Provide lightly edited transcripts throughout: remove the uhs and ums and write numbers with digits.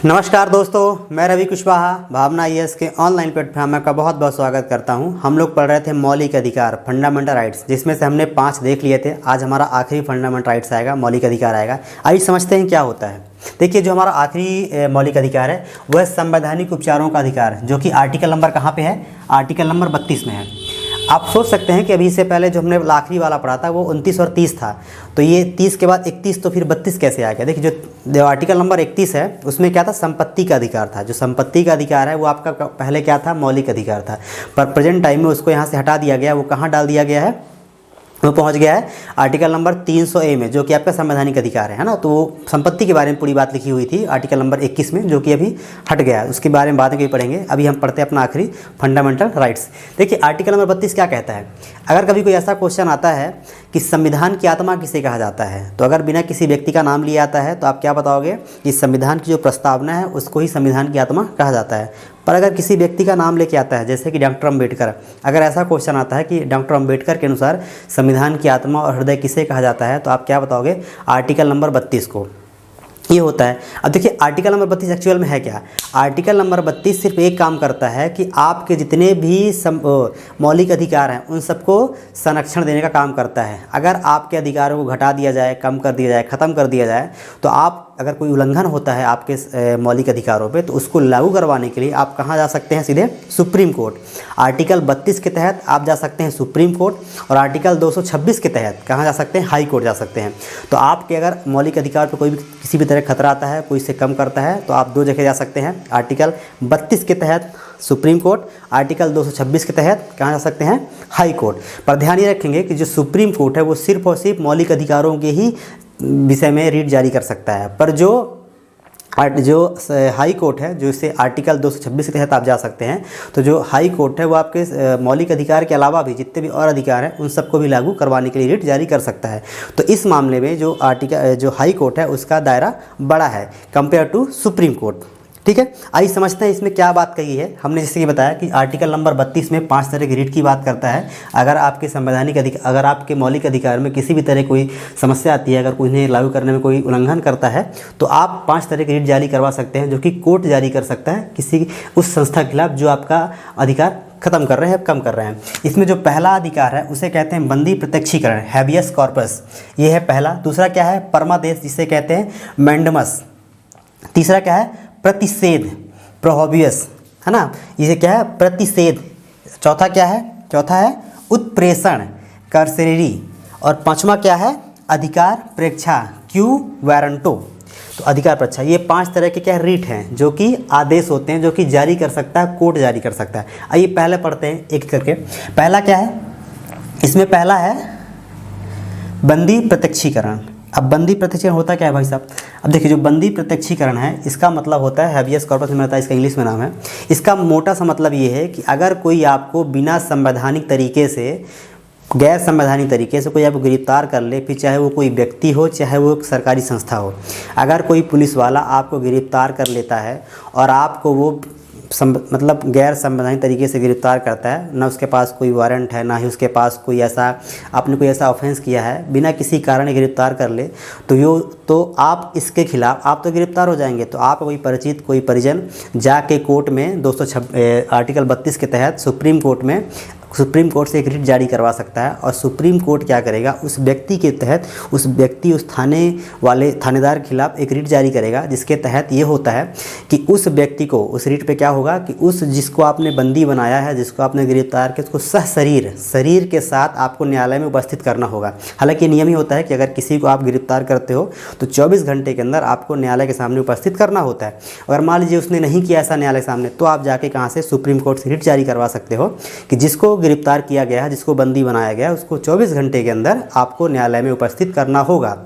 नमस्कार दोस्तों, मैं रवि कुशवाहा भावना आईएएस के ऑनलाइन प्लेटफॉर्म में आपका बहुत बहुत स्वागत करता हूं। हम लोग पढ़ रहे थे मौलिक अधिकार, फंडामेंटल राइट्स, जिसमें से हमने 5 देख लिए थे। आज हमारा आखिरी फंडामेंटल राइट्स आएगा, मौलिक अधिकार आएगा। आइए समझते हैं क्या होता है। देखिए, जो हमारा आखिरी मौलिक अधिकार है वह संवैधानिक उपचारों का अधिकार, जो कि आर्टिकल नंबर कहाँ पे है? आर्टिकल नंबर 32 में है। आप सोच सकते हैं कि अभी इससे पहले जो हमने आखिरी वाला पढ़ा था वो 29 और 30 था, तो ये 30 के बाद 31 तो फिर 32 कैसे आ गया? देखिए, जो आर्टिकल नंबर 31 है उसमें क्या था? संपत्ति का अधिकार था। जो संपत्ति का अधिकार है वो आपका पहले क्या था? मौलिक अधिकार था, पर प्रेजेंट टाइम में उसको यहाँ से हटा दिया गया। वो कहाँ डाल दिया गया है? वो पहुंच गया है आर्टिकल नंबर 300A में, जो कि आपका संवैधानिक अधिकार है ना। तो संपत्ति के बारे में पूरी बात लिखी हुई थी आर्टिकल नंबर 21 में, जो कि अभी हट गया है। उसके बारे में बाद में भी पढ़ेंगे। अभी हम पढ़ते हैं अपना आखिरी फंडामेंटल राइट्स। देखिए, आर्टिकल नंबर 32 क्या कहता है? अगर कभी कोई ऐसा क्वेश्चन आता है कि संविधान की आत्मा किसे कहा जाता है, तो अगर बिना किसी व्यक्ति का नाम लिया आता है तो आप क्या बताओगे? कि संविधान की जो प्रस्तावना है उसको ही संविधान की आत्मा कहा जाता है। पर अगर किसी व्यक्ति का नाम लेके आता है, जैसे कि डॉक्टर अम्बेडकर, अगर ऐसा क्वेश्चन आता है कि डॉक्टर अम्बेडकर के अनुसार संविधान की आत्मा और हृदय किसे कहा जाता है, तो आप क्या बताओगे? आर्टिकल नंबर 32 को। ये होता है। अब देखिए, आर्टिकल नंबर 32 एक्चुअल में है क्या? आर्टिकल नंबर 32 सिर्फ एक काम करता है कि आपके जितने भी मौलिक अधिकार हैं उन सबको संरक्षण देने का काम करता है। अगर आपके अधिकारों को घटा दिया जाए, कम कर दिया जाए, ख़त्म कर दिया जाए, तो आप अगर कोई उल्लंघन होता है आपके मौलिक अधिकारों पे, तो उसको लागू करवाने के लिए आप कहाँ जा सकते हैं? सीधे सुप्रीम कोर्ट। आर्टिकल 32 के तहत आप जा सकते हैं सुप्रीम कोर्ट, और आर्टिकल 226 के तहत कहाँ जा सकते हैं? हाई कोर्ट जा सकते हैं। तो आपके अगर मौलिक अधिकार पर कोई भी किसी भी तरह खतरा आता है, कोई से कम करता है, तो आप 2 जगह जा सकते हैं। आर्टिकल 32 के तहत सुप्रीम कोर्ट, आर्टिकल 226 के तहत कहाँ जा सकते हैं? High court. पर ध्यान ये रखेंगे कि जो सुप्रीम कोर्ट है वो सिर्फ और सिर्फ मौलिक अधिकारों के ही विषय में रीट जारी कर सकता है। पर जो हाई कोर्ट है, जो इसे आर्टिकल 226 के तहत आप जा सकते हैं, तो जो हाई कोर्ट है वो आपके मौलिक अधिकार के अलावा भी जितने भी और अधिकार हैं उन सबको भी लागू करवाने के लिए रीट जारी कर सकता है। तो इस मामले में जो हाई कोर्ट है उसका दायरा बड़ा है कंपेयर टू सुप्रीम कोर्ट। ठीक है, आइए समझते हैं इसमें क्या बात कही है। हमने जैसे कि बताया कि आर्टिकल नंबर 32 में 5 तरह के रीट की बात करता है। अगर आपके संवैधानिक अगर आपके मौलिक अधिकार में किसी भी तरह कोई समस्या आती है, अगर कोई इन्हें लागू करने में कोई उल्लंघन करता है, तो आप 5 तरह के रीट जारी करवा सकते हैं, जो कि कोर्ट जारी कर सकता है किसी उस संस्था के खिलाफ जो आपका अधिकार खत्म कर रहे हैं, कम कर रहे हैं। इसमें जो पहला अधिकार है उसे कहते हैं बंदी प्रत्यक्षीकरण, हैबियस कॉर्पस। ये है पहला। दूसरा क्या है? परमादेश, जिसे कहते हैं मैंडमस। तीसरा क्या है? प्रतिषेध, प्रोहबियस, है ना। इसे क्या है? प्रतिषेध। चौथा क्या है? चौथा है उत्प्रेषण, कार्सेरी। और पांचवा क्या है? अधिकार प्रेक्षा, क्यू वारंटो। तो अधिकार प्रेक्षा, ये 5 तरह के क्या रीट हैं, जो कि आदेश होते हैं, जो कि जारी कर सकता है, कोर्ट जारी कर सकता है। आइए पहले पढ़ते हैं एक करके। पहला क्या है? इसमें पहला है बंदी प्रत्यक्षीकरण। अब बंदी प्रत्यक्षीकरण होता क्या है भाई साहब? अब देखिए, जो बंदी प्रत्यक्षीकरण है इसका मतलब होता है हैबियस कॉर्पस में रहता है, इसका इंग्लिश में नाम है। इसका मोटा सा मतलब ये है कि अगर कोई आपको बिना संवैधानिक तरीके से, गैर संवैधानिक तरीके से कोई आपको गिरफ्तार कर ले, फिर चाहे वो कोई व्यक्ति हो, चाहे वो सरकारी संस्था हो, अगर कोई पुलिस वाला आपको गिरफ्तार कर लेता है और आपको वो मतलब गैर संवैधानिक तरीके से गिरफ्तार करता है, ना उसके पास कोई वारंट है, ना ही उसके पास कोई ऐसा आपने कोई ऐसा ऑफेंस किया है, बिना किसी कारण गिरफ्तार कर ले, तो आप इसके खिलाफ आप तो गिरफ्तार हो जाएंगे। तो आप कोई परिचित, कोई परिजन जाके कोर्ट में आर्टिकल 32 के तहत सुप्रीम कोर्ट से एक रिट जारी करवा सकता है। और सुप्रीम कोर्ट क्या करेगा? उस व्यक्ति के तहत उस थानेदार के खिलाफ एक रिट जारी करेगा, जिसके तहत ये होता है कि उस व्यक्ति को, उस रिट पे क्या होगा कि जिसको आपने बंदी बनाया है, जिसको आपने गिरफ्तार किया, उसको शरीर के साथ आपको न्यायालय में उपस्थित करना होगा। हालांकि नियम ही होता है कि अगर किसी को आप गिरफ्तार करते हो तो 24 घंटे के अंदर आपको न्यायालय के सामने उपस्थित करना होता है। अगर मान लीजिए उसने नहीं किया ऐसा न्यायालय के सामने, तो आप जाके कहाँ से? सुप्रीम कोर्ट से रिट जारी करवा सकते हो कि जिसको गिरफ्तार किया गया है, जिसको बंदी बनाया गया है, उसको 24 घंटे के अंदर आपको न्यायालय में उपस्थित करना होगा।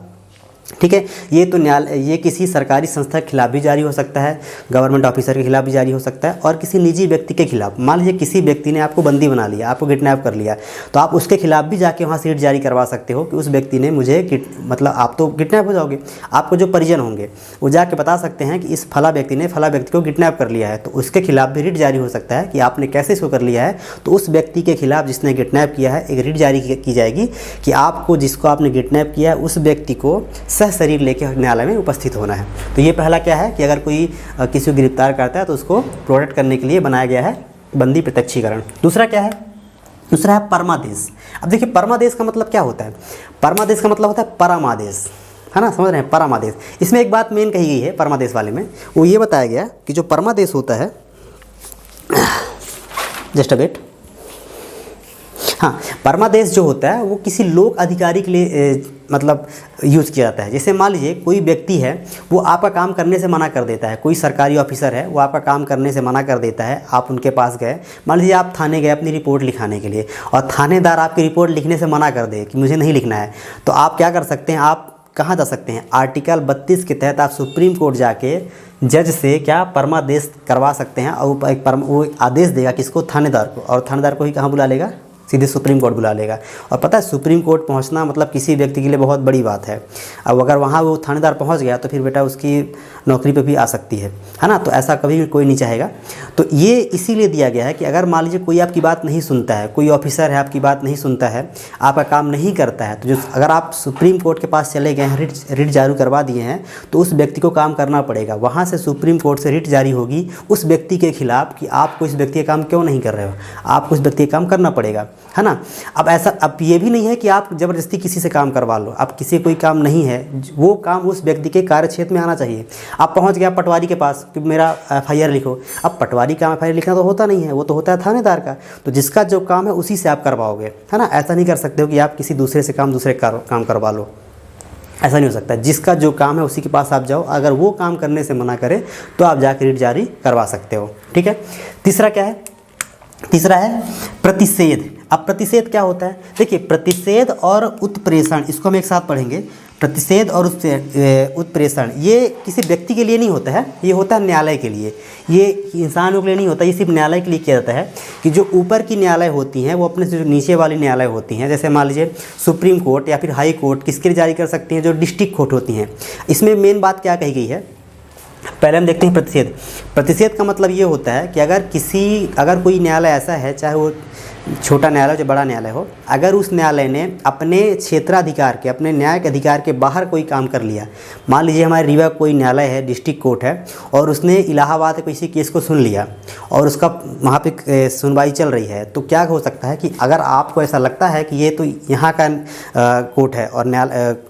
ठीक है, ये किसी सरकारी संस्था के खिलाफ भी जारी हो सकता है, गवर्नमेंट ऑफिसर के खिलाफ भी जारी हो सकता है, और किसी निजी व्यक्ति के खिलाफ। मान लीजिए किसी व्यक्ति ने आपको बंदी बना लिया, आपको किडनैप कर लिया, तो आप उसके खिलाफ भी जाके वहाँ से रिट जारी करवा सकते हो कि उस व्यक्ति ने मुझे मतलब आप तो किडनैप हो जाओगे, आपको जो परिजन होंगे वो जाके बता सकते हैं कि इस फला व्यक्ति ने फला व्यक्ति को किडनैप कर लिया है, तो उसके खिलाफ भी रिट जारी हो सकता है कि आपने कैसे इसको कर लिया है। तो उस व्यक्ति के खिलाफ जिसने किडनैप किया है एक रिट जारी की जाएगी कि आपको, जिसको आपने किडनैप किया है, उस व्यक्ति को सह शरीर लेकर न्यायालय में उपस्थित होना है। तो ये पहला क्या है कि अगर कोई किसी को गिरफ्तार करता है तो उसको प्रोटेक्ट करने के लिए बनाया गया है बंदी प्रत्यक्षीकरण। दूसरा क्या है? दूसरा है परमादेश। अब देखिए परमादेश का मतलब क्या होता है? परमादेश का मतलब होता है परमादेश, है ना, समझ रहे हैं, परमादेश। इसमें एक बात मेन कही गई है परमादेश वाले में, वो ये बताया गया कि जो परमादेश होता है, जस्ट अ वेट, हाँ, परमादेश जो होता है वो किसी लोक अधिकारी के लिए मतलब यूज़ किया जाता है। जैसे मान लीजिए कोई व्यक्ति है, वो आपका काम करने से मना कर देता है, कोई सरकारी ऑफिसर है वो आपका काम करने से मना कर देता है, आप उनके पास गए, मान लीजिए आप थाने गए अपनी रिपोर्ट लिखाने के लिए और थानेदार आपकी रिपोर्ट लिखने से मना कर दे कि मुझे नहीं लिखना है, तो आप क्या कर सकते हैं, आप कहाँ जा सकते हैं? आर्टिकल 32 के तहत आप सुप्रीम कोर्ट जाके जज से क्या परमादेश करवा सकते हैं और वो आदेश देगा किसको? थानेदार को, और थानेदार को ही कहाँ बुला लेगा? सीधे सुप्रीम कोर्ट बुला लेगा। और पता है सुप्रीम कोर्ट पहुंचना मतलब किसी व्यक्ति के लिए बहुत बड़ी बात है। अब अगर वहाँ वो थानेदार पहुंच गया तो फिर बेटा उसकी नौकरी पे भी आ सकती है ना, तो ऐसा कभी भी कोई नहीं चाहेगा। तो ये इसीलिए दिया गया है कि अगर मान लीजिए कोई आपकी बात नहीं सुनता है, कोई ऑफिसर है आपकी बात नहीं सुनता है, आपका काम नहीं करता है, तो जो अगर आप सुप्रीम कोर्ट के पास चले गए हैं, रिट जारी करवा दिए हैं, तो उस व्यक्ति को काम करना पड़ेगा। वहाँ से सुप्रीम कोर्ट से रिट जारी होगी उस व्यक्ति के खिलाफ कि आपको इस व्यक्ति का काम क्यों नहीं कर रहे हो, आपको इस व्यक्ति का काम करना पड़ेगा, है ना। अब ये भी नहीं है कि आप ज़बरदस्ती किसी से काम करवा लो, अब किसी कोई काम नहीं है, वो काम उस व्यक्ति के कार्यक्षेत्र में आना चाहिए। आप पहुंच गया पटवारी के पास कि मेरा FIR लिखो, अब पटवारी का FIR लिखना तो होता नहीं है, वो तो होता है थानेदार का, तो जिसका जो काम है उसी से आप करवाओगे, है ना। ऐसा नहीं कर सकते हो कि आप किसी दूसरे से दूसरे काम करवा लो, ऐसा नहीं हो सकता। जिसका जो काम है उसी के पास आप जाओ, अगर वो काम करने से मना करे तो आप जाकर रिट जारी करवा सकते हो, ठीक है। तीसरा क्या है? तीसरा है प्रतिषेध। अब प्रतिषेध क्या होता है? देखिए प्रतिषेध और उत्प्रेषण, इसको हम एक साथ पढ़ेंगे। प्रतिषेध और उत्प्रेषण ये किसी व्यक्ति के लिए नहीं होता है, ये होता है न्यायालय के लिए, ये इंसानों के लिए नहीं होता, ये सिर्फ न्यायालय के लिए किया जाता है कि जो ऊपर की न्यायालय होती हैं वो अपने से जो नीचे वाली न्यायालय होती हैं, जैसे मान लीजिए सुप्रीम कोर्ट या फिर हाई कोर्ट, किसके लिए जारी कर सकती हैं? जो डिस्ट्रिक्ट कोर्ट होती हैं। इसमें मेन बात क्या कही गई है, पहले हम देखते हैं प्रतिषेध। प्रतिषेध का मतलब ये होता है कि अगर कोई न्यायालय ऐसा है, चाहे वो छोटा न्यायालय हो, जो बड़ा न्यायालय हो, अगर उस न्यायालय ने अपने क्षेत्राधिकार के, अपने न्यायिक अधिकार के बाहर कोई काम कर लिया, मान लीजिए हमारे रीवा कोई न्यायालय है, डिस्ट्रिक्ट कोर्ट है, और उसने इलाहाबाद के किसी केस को सुन लिया और उसका वहाँ पे सुनवाई चल रही है, तो क्या हो सकता है कि अगर आपको ऐसा लगता है कि ये तो यहाँ का कोर्ट है और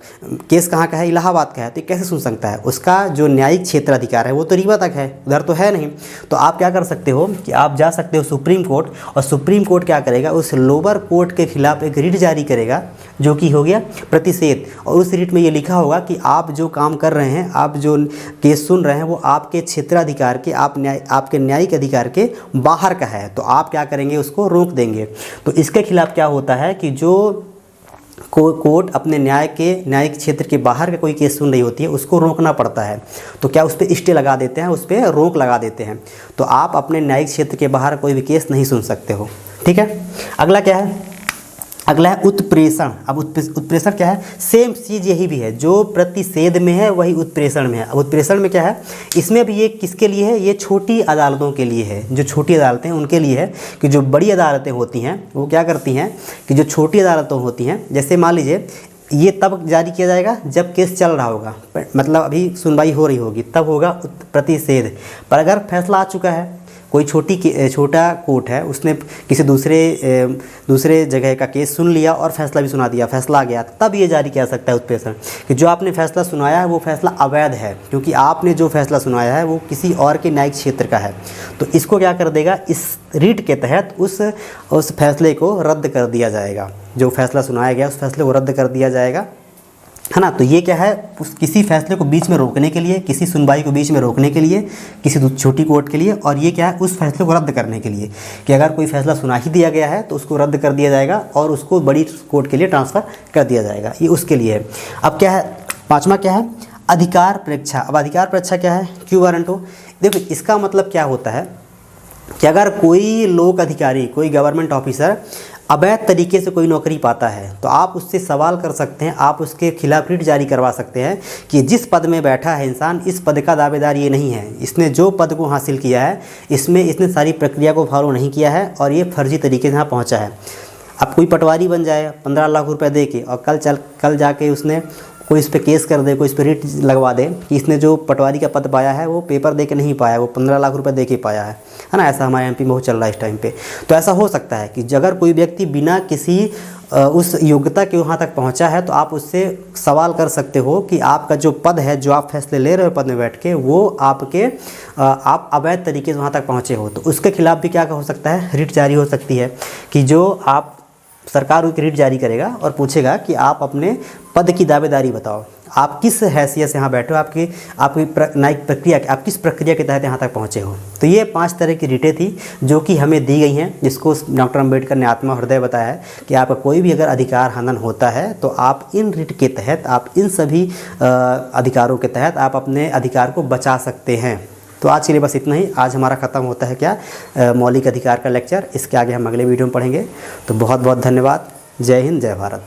केस कहाँ का है? इलाहाबाद का है, तो कैसे सुन सकता है? उसका जो न्यायिक क्षेत्राधिकार है वो तो रीवा तक है, उधर तो है नहीं। तो आप क्या कर सकते हो कि आप जा सकते हो सुप्रीम कोर्ट, और सुप्रीम कोर्ट क्या करेगा? उस लोअर कोर्ट के खिलाफ एक रिट जारी करेगा जो कि हो गया प्रतिषेध, और उस रिट में ये लिखा होगा कि आप जो काम कर रहे हैं, आप जो केस सुन रहे हैं, वो आपके क्षेत्राधिकार के, आपके न्यायिक अधिकार के बाहर का है, तो आप क्या करेंगे? उसको रोक देंगे। तो इसके खिलाफ क्या होता है कि जो कोर्ट अपने न्यायिक क्षेत्र के बाहर का कोई केस सुन रही होती है, उसको रोकना पड़ता है, तो क्या उस पर स्टे लगा देते हैं, उस पर रोक लगा देते हैं। तो आप अपने न्यायिक क्षेत्र के बाहर कोई भी केस नहीं सुन सकते हो, ठीक है। अगला क्या है? अगला है उत्प्रेषण। अब उत्प्रेषण क्या है? सेम चीज़ यही भी है, जो प्रतिषेध में है वही उत्प्रेषण में है। अब उत्प्रेषण में क्या है? इसमें भी ये किसके लिए है? ये छोटी अदालतों के लिए है, जो छोटी अदालतें हैं उनके लिए है, कि जो बड़ी अदालतें होती हैं वो क्या करती हैं कि जो छोटी अदालतें होती हैं, जैसे मान लीजिए ये तब जारी किया जाएगा जब केस चल रहा होगा, मतलब अभी सुनवाई हो रही होगी, तब होगा प्रतिषेध। पर अगर फैसला आ चुका है, कोई छोटा कोर्ट है, उसने किसी दूसरे जगह का केस सुन लिया और फैसला भी सुना दिया, फैसला आ गया, तब ये जारी किया सकता है उत्प्रेषण, कि जो आपने फैसला सुनाया है वो फैसला अवैध है, क्योंकि आपने जो फैसला सुनाया है वो किसी और के न्यायिक क्षेत्र का है। तो इसको क्या कर देगा? इस रीट के तहत उस फैसले को रद्द कर दिया जाएगा, जो फैसला सुनाया गया उस फैसले को रद्द कर दिया जाएगा, है ना। तो ये क्या है? किसी फैसले को बीच में रोकने के लिए, किसी सुनवाई को बीच में रोकने के लिए, किसी छोटी कोर्ट के लिए, और ये क्या है? उस फैसले को रद्द करने के लिए, कि अगर कोई फैसला सुना ही दिया गया है तो उसको रद्द कर दिया जाएगा और उसको बड़ी कोर्ट के लिए ट्रांसफ़र कर दिया जाएगा, ये उसके लिए है। अब क्या है? पाँचवा क्या है? अधिकार परीक्षा। अब अधिकार परीक्षा क्या है? Quo warranto. देखो इसका मतलब क्या होता है कि अगर कोई लोक अधिकारी, कोई गवर्नमेंट ऑफिसर अवैध तरीके से कोई नौकरी पाता है, तो आप उससे सवाल कर सकते हैं, आप उसके खिलाफ रिट जारी करवा सकते हैं कि जिस पद में बैठा है इंसान, इस पद का दावेदार ये नहीं है, इसने जो पद को हासिल किया है इसमें इसने सारी प्रक्रिया को फॉलो नहीं किया है और ये फर्जी तरीके से यहाँ पहुँचा है। अब कोई पटवारी बन जाए 15 लाख रुपए दे के, और कल जाके उसने कोई इस पर केस कर दे, कोई इस पर रिट लगवा दे कि इसने जो पटवारी का पद पाया है वो पेपर दे के नहीं पाया, वो 15 लाख रुपए दे के पाया है ना। ऐसा हमारे एमपी में बहुत चल रहा है इस टाइम पे। तो ऐसा हो सकता है कि अगर कोई व्यक्ति बिना किसी उस योग्यता के वहाँ तक पहुँचा है तो आप उससे सवाल कर सकते हो कि आपका जो पद है, जो आप फैसले ले रहे हो पद में बैठ के, वो आप अवैध तरीके से वहाँ तक पहुँचे हो, तो उसके खिलाफ भी क्या हो सकता है, रिट जारी हो सकती है। कि जो आप सरकार एक रिट जारी करेगा और पूछेगा कि आप अपने पद की दावेदारी बताओ, आप किस हैसियत से यहाँ बैठे हो, आपकी न्यायिक प्रक्रिया, आप किस प्रक्रिया के तहत यहाँ तक पहुँचे हो। तो ये 5 तरह की रिटें थी जो कि हमें दी गई हैं, जिसको डॉक्टर अम्बेडकर ने आत्मा हृदय बताया है कि आपका कोई भी अगर अधिकार हनन होता है तो आप इन रिट के तहत, आप इन सभी अधिकारों के तहत आप अपने अधिकार को बचा सकते हैं। तो आज के लिए बस इतना ही। आज हमारा ख़त्म होता है क्या, मौलिक अधिकार का लेक्चर। इसके आगे हम अगले वीडियो में पढ़ेंगे। तो बहुत बहुत धन्यवाद। जय हिंद, जय भारत।